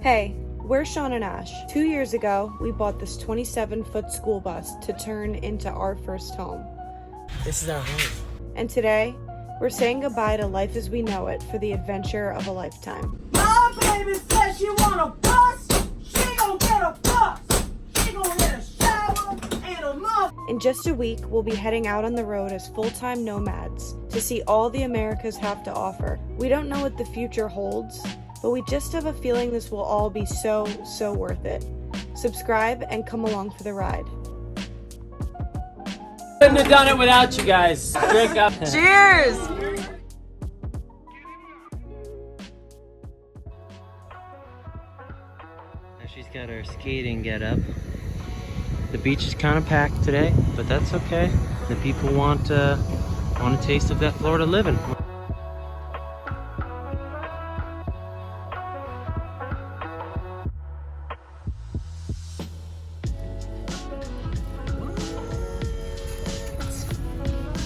Hey, we're Sean and Ash. 2 years ago, we bought this 27-foot school bus to turn into our first home. This is our home. And today, we're saying goodbye to life as we know it for the adventure of a lifetime. My baby says she want a bus. She gon' get a bus. She gon' get a shower and a mop. In just a week, we'll be heading out on the road as full-time nomads to see all the Americas have to offer. We don't know what the future holds, but we just have a feeling this will all be so worth it. Subscribe and come along for the ride. Couldn't have done it without you guys. Drink up. Cheers! She's got her skating get up. The beach is kind of packed today, but that's okay. The people want a taste of that Florida living.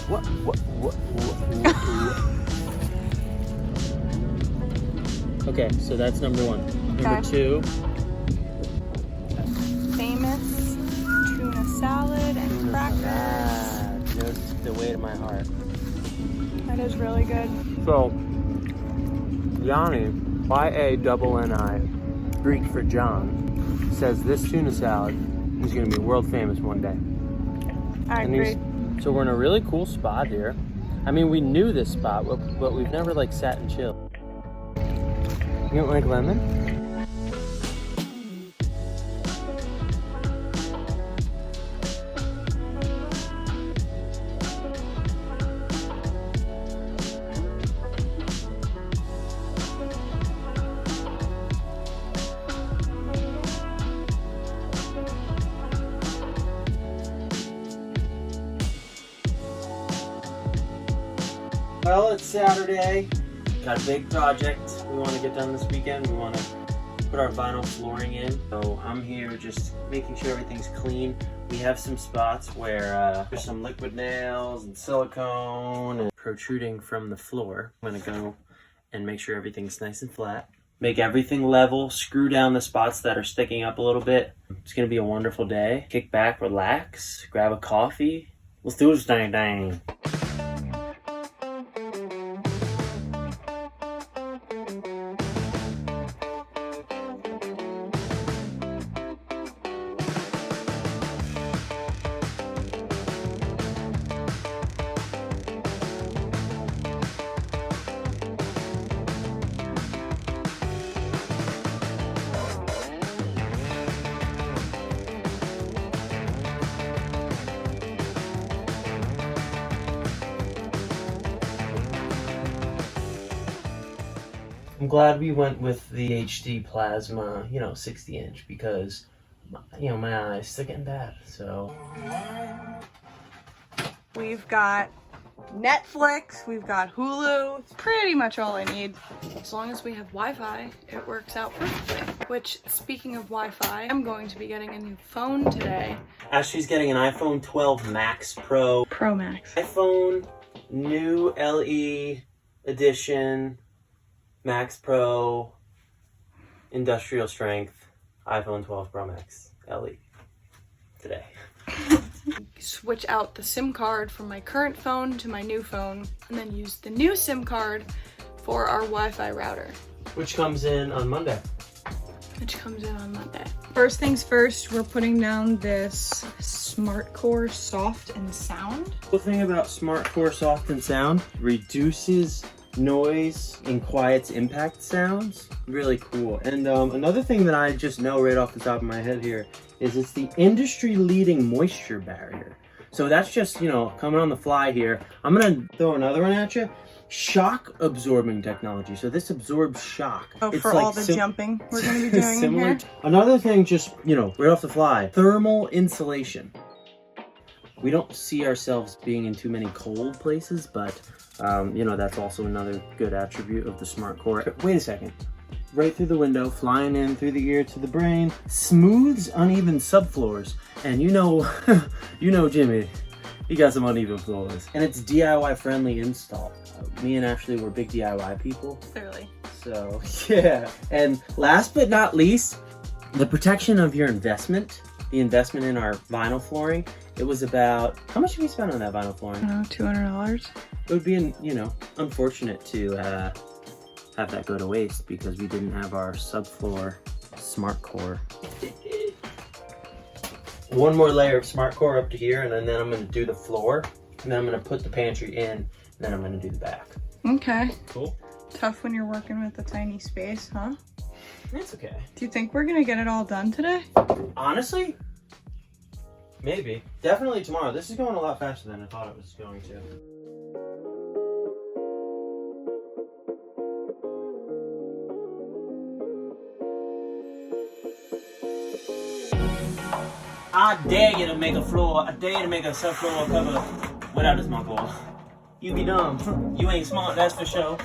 What? Okay, so that's number one. Number two. Famous tuna salad and crackers. Just the way to my heart. That is really good. So, Yanni, Y-A-N-N-I, Greek for John, says this tuna salad is going to be world famous one day. I agree. So we're in a really cool spot here. I mean, we knew this spot, but we've never like sat and chilled. You don't like lemon? Well, it's Saturday. Got a big project we want to get done this weekend. We want to put our vinyl flooring in. So I'm here just making sure everything's clean. We have some spots where there's some liquid nails and silicone and protruding from the floor. I'm going to go and make sure everything's nice and flat. Make everything level, screw down the spots that are sticking up a little bit. It's going to be a wonderful day. Kick back, relax, grab a coffee. Let's do this dang. I'm glad we went with the HD plasma, 60-inch, because, my eyes, they're getting bad, so. We've got Netflix, we've got Hulu. It's pretty much all I need. As long as we have Wi-Fi, it works out perfectly. Which, speaking of Wi-Fi, I'm going to be getting a new phone today. Ashley's getting an iPhone 12 Max Pro. Pro Max. iPhone, new LE edition, Max Pro, industrial strength, iPhone 12 Pro Max LE today. Switch out the SIM card from my current phone to my new phone, and then use the new SIM card for our Wi-Fi router. Which comes in on Monday. First things first, we're putting down this SmartCore Soft and Sound. The thing about SmartCore Soft and Sound, reduces noise and quiets impact sounds. Really cool. And another thing that I just know right off the top of my head here is it's the industry leading moisture barrier. So that's just, coming on the fly here. I'm gonna throw another one at you. Shock absorbing technology. So this absorbs shock. Oh, it's for like all the jumping we're gonna be doing similar here. Another thing, just, right off the fly, thermal insulation. We don't see ourselves being in too many cold places, but that's also another good attribute of the SmartCore. Wait a second. Right through the window, flying in through the ear to the brain, smooths uneven subfloors. And you know Jimmy, You got some uneven floors. And it's DIY friendly install. Me and Ashley were big DIY people. Clearly. So, yeah. And last but not least, the protection of your investment. The investment in our vinyl flooring. It was about, how much did we spend on that vinyl flooring? I don't know, $200. It would be, you know, unfortunate to have that go to waste because we didn't have our subfloor smart core. One more layer of smart core up to here, and then I'm going to do the floor, and then I'm going to put the pantry in, and then I'm going to do the back. Okay. Cool. Tough when you're working with a tiny space, huh? It's okay. Do you think we're gonna get it all done today? Honestly, maybe. Definitely tomorrow. This is going a lot faster than I thought it was going to. I dare you to make a floor. I dare you to make a subfloor cover without a smart core. You be dumb. You ain't smart, that's for sure.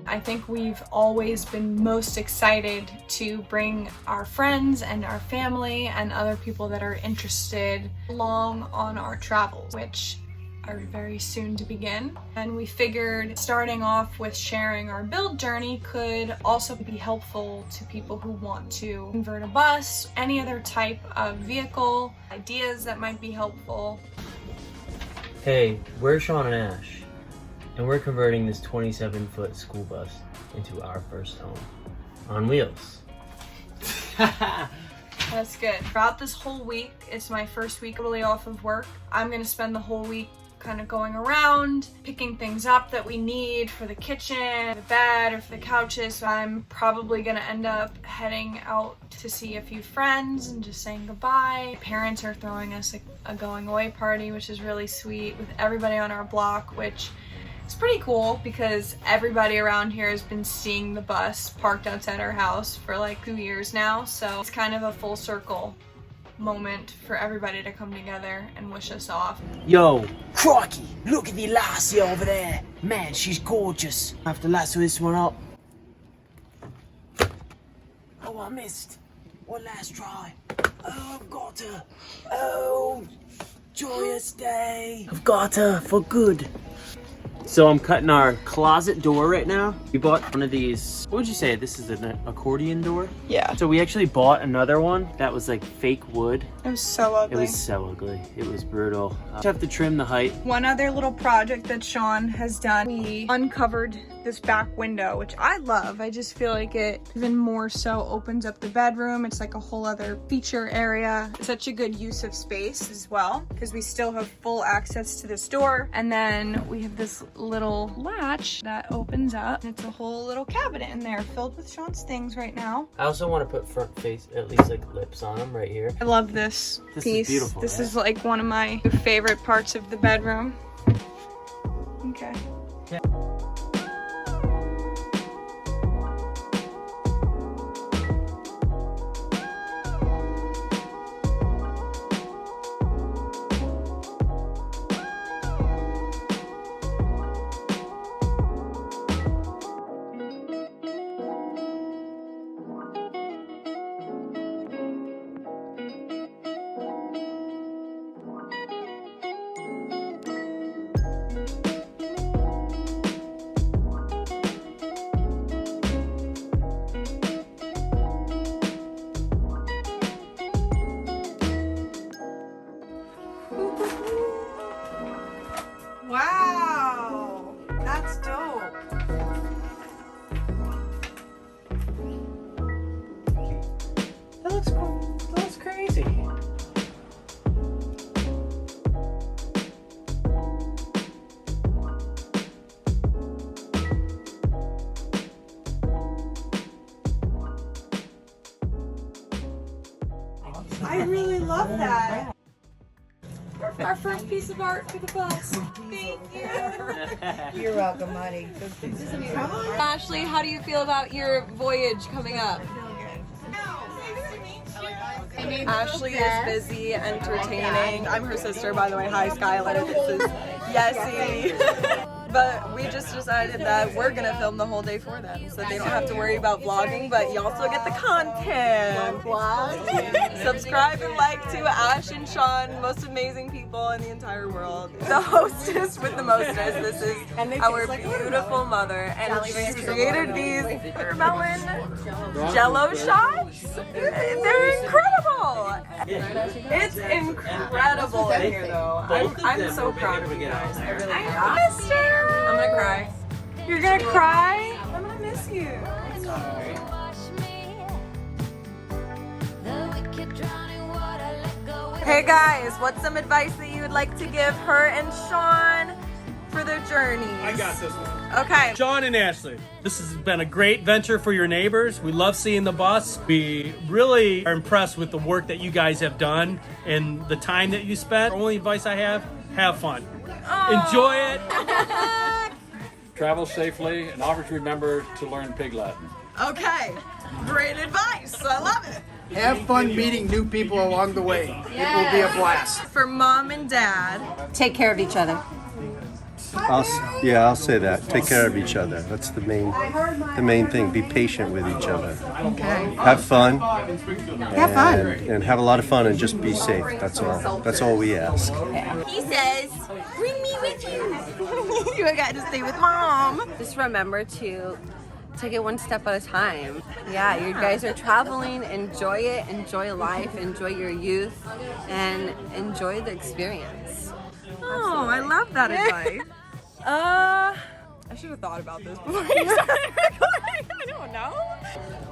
I think we've always been most excited to bring our friends and our family and other people that are interested along on our travels, which are very soon to begin. And we figured starting off with sharing our build journey could also be helpful to people who want to convert a bus, any other type of vehicle, ideas that might be helpful. Hey, we're Sean and Ash. And we're converting this 27-foot school bus into our first home on wheels. That's good. Throughout this whole week, it's my first week really off of work. I'm gonna spend the whole week kind of going around, picking things up that we need for the kitchen, the bed, or for the couches. So I'm probably gonna end up heading out to see a few friends and just saying goodbye. Parents are throwing us a going away party, which is really sweet, with everybody on our block, which it's pretty cool because everybody around here has been seeing the bus parked outside our house for like 2 years now. So it's kind of a full circle moment for everybody to come together and wish us off. Yo, crikey, look at the lassie over there. Man, she's gorgeous. I have to lasso this one up. Oh, I missed. One last try. Oh, I've got her. Oh, joyous day. I've got her for good. So I'm cutting our closet door right now. We bought one of these, what would you say? This is an accordion door? Yeah. So we actually bought another one that was like fake wood. It was so ugly. It was so ugly. It was brutal. Just have to trim the height. One other little project that Sean has done, we uncovered this back window, which I love. I just feel like it even more so opens up the bedroom. It's like a whole other feature area. It's such a good use of space as well, because we still have full access to this door. And then we have this little latch that opens up. It's a whole little cabinet in there filled with Sean's things right now. I also want to put front face, at least like lips on them right here. I love this piece. Is beautiful. This right? is like one of my favorite parts of the bedroom. Okay. Yeah. I really love that. Our first piece of art for the bus. Thank you. You're welcome, honey. Ashley, how do you feel about your voyage coming up? Ashley is busy entertaining. I'm her sister, by the way. Hi, Skylar. This is Yessie. But we just decided that we're gonna film the whole day for them, so they don't have to worry about vlogging, but y'all still get the content. Subscribe and like to Ash and Sean, most amazing people in the entire world. The hostess with the mostest. This is our beautiful mother, and she's created these watermelon Jello shots. They're incredible. It's incredible in here, though. I'm so proud of you guys. I really am. Mister. I'm gonna cry. You're gonna cry? I'm gonna miss you. I'm sorry. Hey guys, what's some advice that you would like to give her and Sean for their journeys? I got this one. Okay. Sean and Ashley, this has been a great venture for your neighbors. We love seeing the bus. We really are impressed with the work that you guys have done and the time that you spent. The only advice I have fun. Enjoy it. Travel safely and always remember to learn Pig Latin. Okay, great advice. I love it. Have fun meeting new people along the way. It will be a blast. For mom and dad, Take care of each other. I'll say that. Take care of each other. That's the main thing. Be patient with each other. okay. Have fun. Have fun. And have a lot of fun and just be safe. That's all. That's all we ask. He says, bring me with you. You got to stay with mom. Just remember to take it one step at a time. Yeah, you guys are traveling, enjoy it, enjoy life, enjoy your youth, and enjoy the experience. Oh, I love that advice. I should have thought about this before you started recording. I don't know.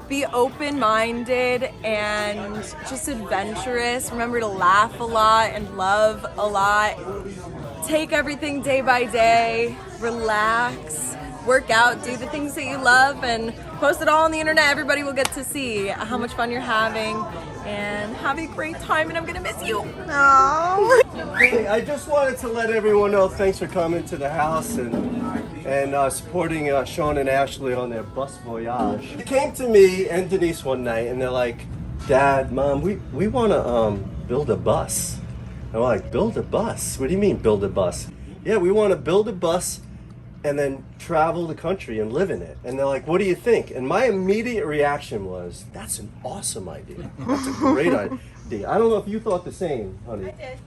Be open-minded and just adventurous. Remember to laugh a lot and love a lot. Take everything day by day. Relax. Work out. Do the things that you love and post it all on the internet. Everybody will get to see how much fun you're having. And have a great time, and I'm gonna miss you. No. Hey, I just wanted to let everyone know thanks for coming to the house and supporting Sean and Ashley on their bus voyage. They came to me and Denise one night and they're like, Dad, Mom, we want to build a bus. And we're like, build a bus? What do you mean build a bus? Yeah, we want to build a bus and then travel the country and live in it. And they're like, what do you think? And my immediate reaction was, that's an awesome idea. That's a great idea. I don't know if you thought the same, honey. I did.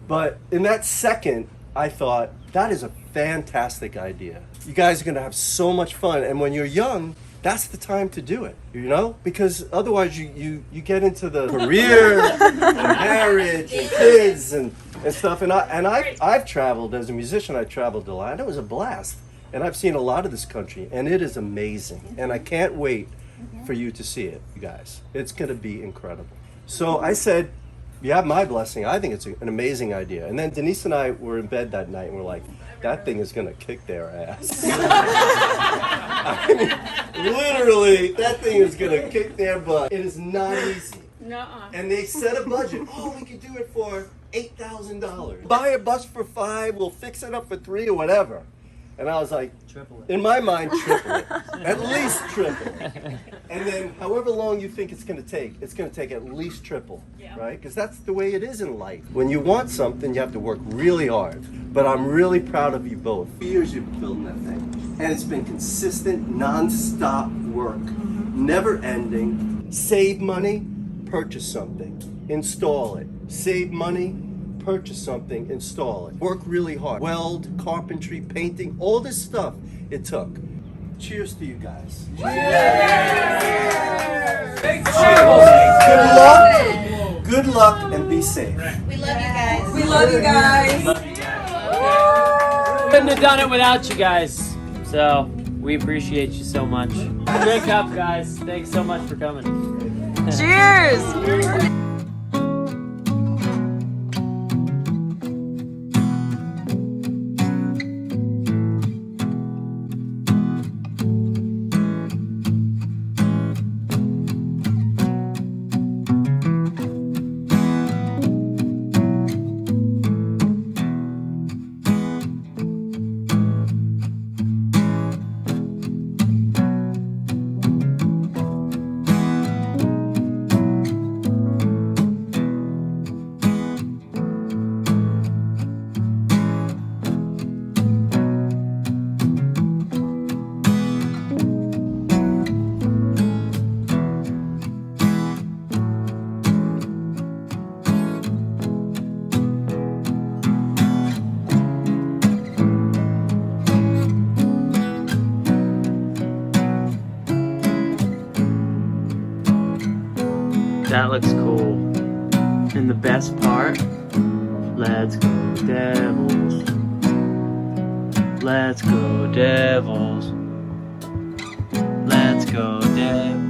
But in that second, I thought, that is a fantastic idea. You guys are gonna have so much fun. And when you're young, that's the time to do it, you know? Because otherwise you get into the career and marriage and kids and stuff. And I've traveled as a musician, I traveled a lot, and it was a blast. And I've seen a lot of this country, and it is amazing. And I can't wait for you to see it, you guys. It's gonna be incredible. So I said, you have my blessing. I think it's an amazing idea. And then Denise and I were in bed that night, and we're like, that thing is gonna kick their ass. I mean, literally, that thing is gonna kick their butt. It is not easy. Nuh-uh. And they set a budget. Oh, we could do it for $8,000. Buy a bus for $5, we'll fix it up for $3 or whatever. And I was like, triple it. In my mind, triple it. At least triple. And then however long you think it's going to take at least triple, right? Because that's the way it is in life. When you want something, you have to work really hard. But I'm really proud of you both. 2 years you've been building that thing. And it's been consistent, non-stop work. Never ending. Save money, purchase something. Install it. Save money, purchase something, install it. Work really hard. Weld, carpentry, painting, all this stuff it took. Cheers to you guys. Cheers. Good luck and be safe. We love you guys. We love you guys. Couldn't have done it without you guys. So we appreciate you so much. Drink up, guys. Thanks so much for coming. Cheers. That looks cool. And the best part, let's go Devils. Let's go Devils. Let's go Devils.